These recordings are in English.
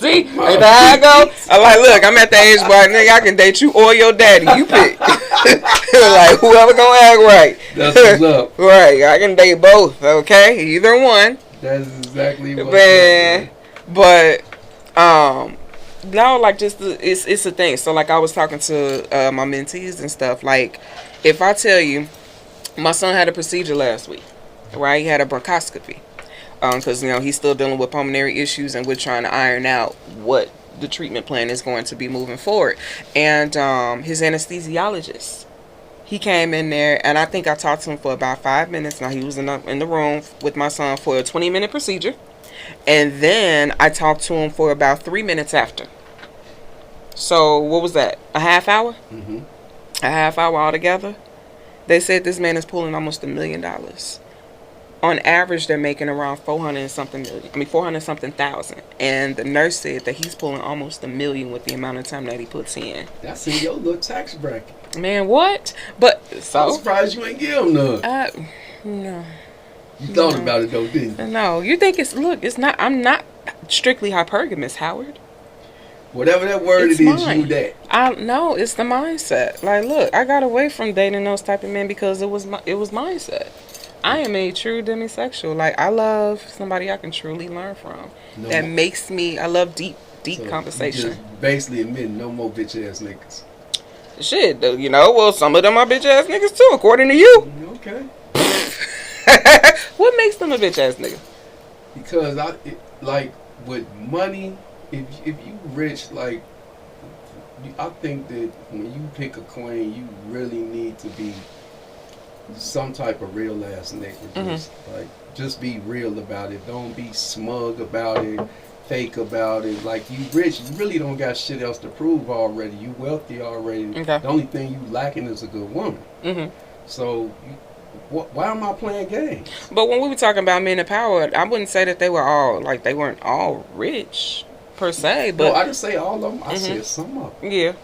See? Ain't that how I go? I'm like, look, I'm at the age where nigga, I can date you or your daddy. You pick. Like, whoever gonna act right. That's what's up. Right. I can date both, okay? Either one. That's exactly what's Man, up. But, no, like, just, it's a thing. So, like, I was talking to my mentees and stuff. Like, if I tell you, my son had a procedure last week, right? He had a bronchoscopy. Because, you know, he's still dealing with pulmonary issues and we're trying to iron out what the treatment plan is going to be moving forward. And his anesthesiologist, he came in there and I think I talked to him for about 5 minutes. Now, he was in the room with my son for a 20-minute procedure. And then I talked to him for about 3 minutes after. So, what was that? A half hour? Mm-hmm. A half hour altogether? They said this man is pulling almost $1 million. On average, they're making around 400 something thousand. And the nurse said that he's pulling almost $1 million with the amount of time that he puts in. That's in your little tax bracket. Man, what? But so I'm surprised you ain't give him none. No. You thought about it though, didn't you? No, you think it's not. I'm not strictly hypergamous, Howard. Whatever that word It's it is, mine. you that. No, it's the mindset. Like, look, I got away from dating those type of men because it was mindset. I am a true demisexual. Like, I love somebody I can truly learn from. No that more. makes me. I love deep So conversation. you just basically admitting no more bitch ass niggas. Shit, you know. Well, some of them are bitch ass niggas too, according to you. Okay. What makes them a bitch ass nigga? Because like with money, if you rich, like I think that when you pick a queen, you really need to be some type of real ass nigga. Just be real about it. Don't be smug about it, fake about it. Like, you rich, you really don't got shit else to prove already. You wealthy already. Okay. The only thing you lacking is a good woman. Mm-hmm. So why am I playing games? But when we were talking about men in power, I wouldn't say that they weren't all rich per se. But no, I didn't say all of them. I said some of them. Yeah.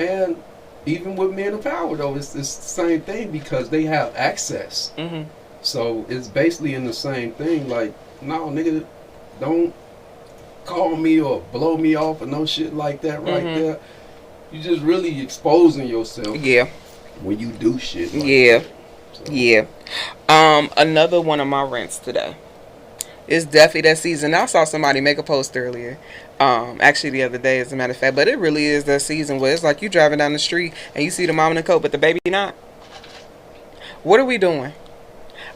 And even with men of power, though, it's the same thing because they have access. Mm-hmm. So it's basically in the same thing. Like, no, nigga, don't call me or blow me off or no shit like that right there. You just really exposing yourself. Yeah. When you do shit. Like yeah. that. So. Yeah. Another one of my rants today is definitely that season. I saw somebody make a post earlier. Actually the other day, as a matter of fact, but it really is that season where it's like you driving down the street and you see the mom in the coat, but the baby not. What are we doing?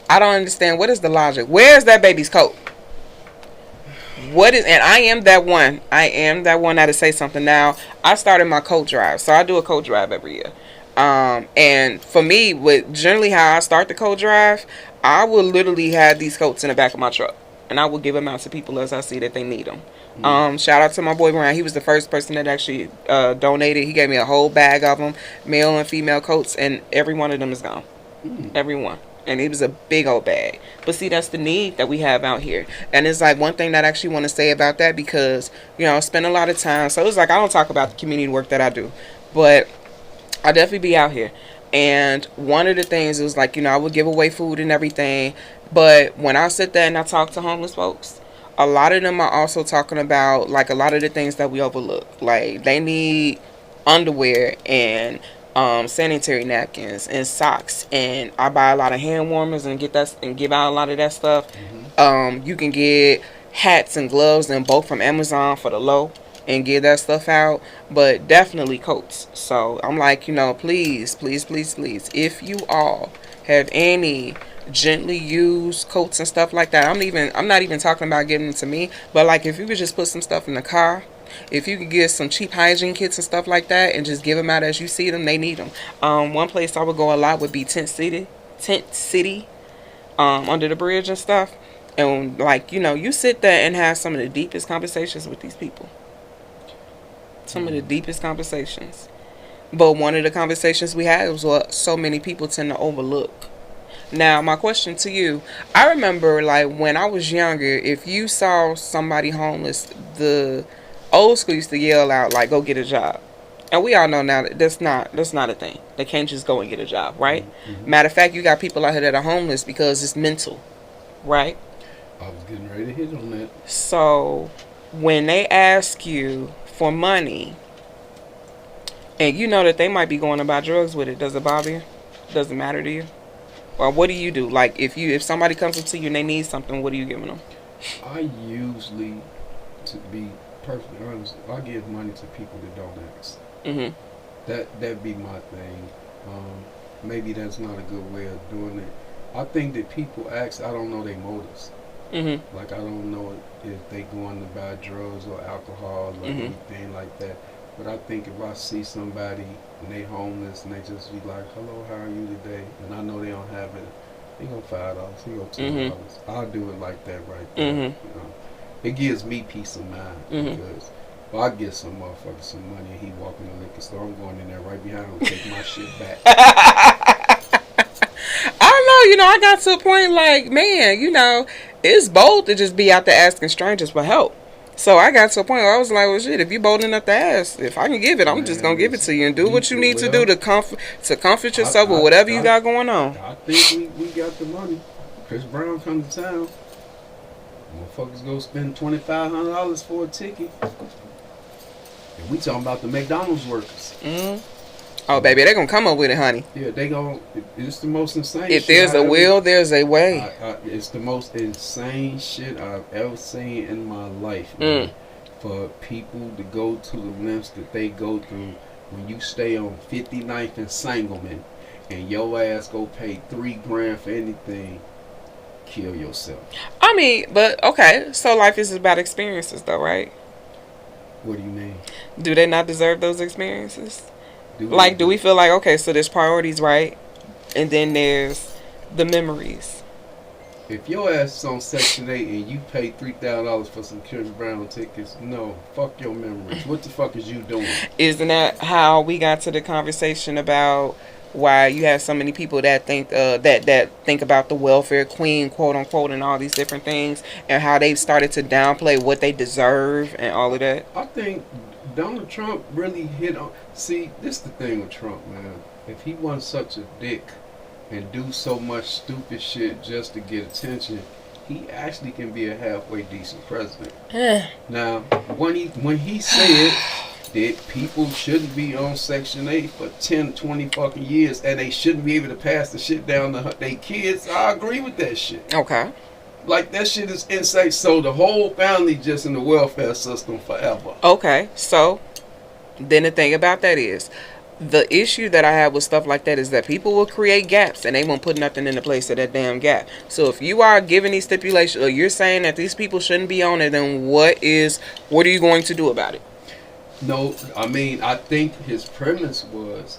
I don't understand. What is the logic? Where is that baby's coat? And I am that one. That'll say something. Now, I started my coat drive, so I do a coat drive every year. And for me, with generally how I start the coat drive, I will literally have these coats in the back of my truck, and I will give them out to people as I see that they need them. Shout out to my boy Brian. He was the first person that actually donated. He gave me a whole bag of them, male and female coats, and every one of them is gone. Every one. And it was a big old bag. But see, that's the need that we have out here. And it's like one thing that I actually want to say about that, because, you know, I spend a lot of time. So it's like I don't talk about the community work that I do, but I definitely be out here. And one of the things is like, you know, I would give away food and everything. But when I sit there and I talk to homeless folks, a lot of them are also talking about like a lot of the things that we overlook. Like they need underwear and sanitary napkins and socks, and I buy a lot of hand warmers and give out a lot of that stuff. You can get hats and gloves and both from Amazon for the low and give that stuff out, but definitely coats. So I'm like, you know, please, if you all have any gently used coats and stuff like that, I'm not even talking about giving them to me, but like if you could just put some stuff in the car. If you could get some cheap hygiene kits and stuff like that and just give them out as you see them, they need them. One place I would go a lot would be Tent City, under the bridge and stuff. And like, you know, you sit there and have some of the deepest conversations with these people. Some of the deepest conversations. But one of the conversations we had was what so many people tend to overlook. Now, my question to you, I remember like when I was younger, if you saw somebody homeless, the old school used to yell out like, "Go get a job," and we all know now that that's not a thing. They can't just go and get a job, right? Matter of fact, you got people out here that are homeless because it's mental, right? I was getting ready to hit on that. So, when they ask you for money, and you know that they might be going to buy drugs with it, does it bother you? Does it matter to you? Or what do you do? Like if somebody comes up to you and they need something, what are you giving them? I usually, to be perfectly honest, I give money to people that don't ask. Mhm. That'd be my thing. Maybe that's not a good way of doing it. I think that people ask. I don't know their motives. Mhm. Like I don't know if they going to buy drugs or alcohol or Mhm. anything like that. But I think if I see somebody and they homeless and they just be like, "Hello, how are you today?" and I know they don't have it, he go $5, he go Mhm. $10. I'll do it like that right there. Mhm. You know, it gives me peace of mind Mhm. because if I get some motherfucker some money and he walk in the liquor store, I'm going in there right behind him and take my shit back. I don't know, I got to a point like, man, it's bold to just be out there asking strangers for help. So I got to a point where I was like, well, shit, if you bold enough to ask, if I can give it, I'm just Man, gonna give it to you and do what you need to do well, to comfort I, yourself with I, whatever you I, got going on. I think we got the money. Chris Brown come to town. Motherfuckers go spend $2,500 for a ticket. And we talking about the McDonald's workers. Mm. Oh, baby, they're gonna come up with it, honey. Yeah, they gon' it's the most insane If shit there's a will, there's a way. it's the most insane shit I've ever seen in my life, man. For people to go to the lengths that they go through when you stay on 59th and Sangamon and your ass go pay $3 grand for anything, kill yourself. I mean, but okay, so life is about experiences, though, right? What do you mean? Do they not deserve those experiences? Do Like, do we feel like, okay, so there's priorities, right? And then there's the memories. If your ass is on Section 8 and you pay $3,000 for some Chris Brown tickets, no, fuck your memories. What the fuck is you doing? Isn't that how we got to the conversation about why you have so many people that think that think about the welfare queen, quote unquote, and all these different things, and how they've started to downplay what they deserve and all of that? I think Donald Trump really hit on. See, this is the thing with Trump, man. If he wasn't such a dick and do so much stupid shit just to get attention, he actually can be a halfway decent president. Now, when he said that people shouldn't be on Section 8 for 10, 20 fucking years and they shouldn't be able to pass the shit down to their kids, I agree with that shit. Okay. Like, that shit is insane. So the whole family just in the welfare system forever. Okay, so then the thing about that is, the issue that I have with stuff like that is that people will create gaps and they won't put nothing in the place of that damn gap. So if you are giving these stipulations or you're saying that these people shouldn't be on it, then what are you going to do about it? No, I mean, I think his premise was,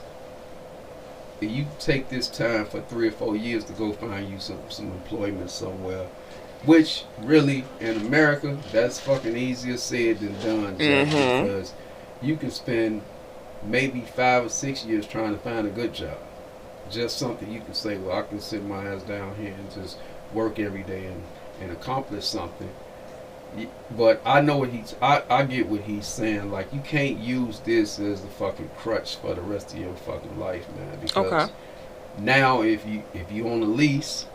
you take this time for 3 or 4 years to go find you some employment somewhere, which really in America that's fucking easier said than done, because you can spend maybe 5 or 6 years trying to find a good job. Just something you can say, well, I can sit my ass down here and just work every day and accomplish something. But I know I get what he's saying. Like, you can't use this as the fucking crutch for the rest of your fucking life, man. Because now if you on a lease,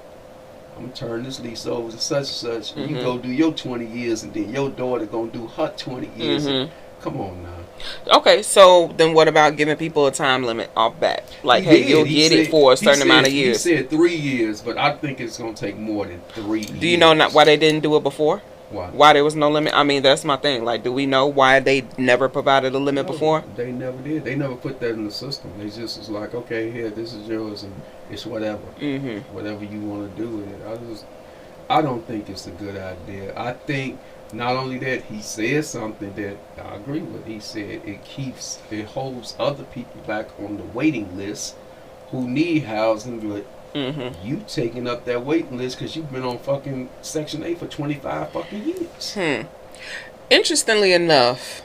I'm gonna turn this lease over to such and such. You go do your 20 years, and then your daughter gonna do her 20 years. Come on now. Okay, so then what about giving people a time limit off back? Like, you'll get it for a certain amount of years. He said 3 years, but I think it's gonna take more than 3 years. Do you know why they didn't do it before? Why? Why there was no limit? I mean, that's my thing. Like, do we know why they never provided a limit before? They never did. They never put that in the system. They just was like, okay, here, this is yours, and it's whatever. Whatever you want to do with it. I don't think it's a good idea. I think not only that, he said something that I agree with. He said it holds other people back on the waiting list who need housing, but you taking up that waiting list because you've been on fucking Section 8 for 25 fucking years. Interestingly enough,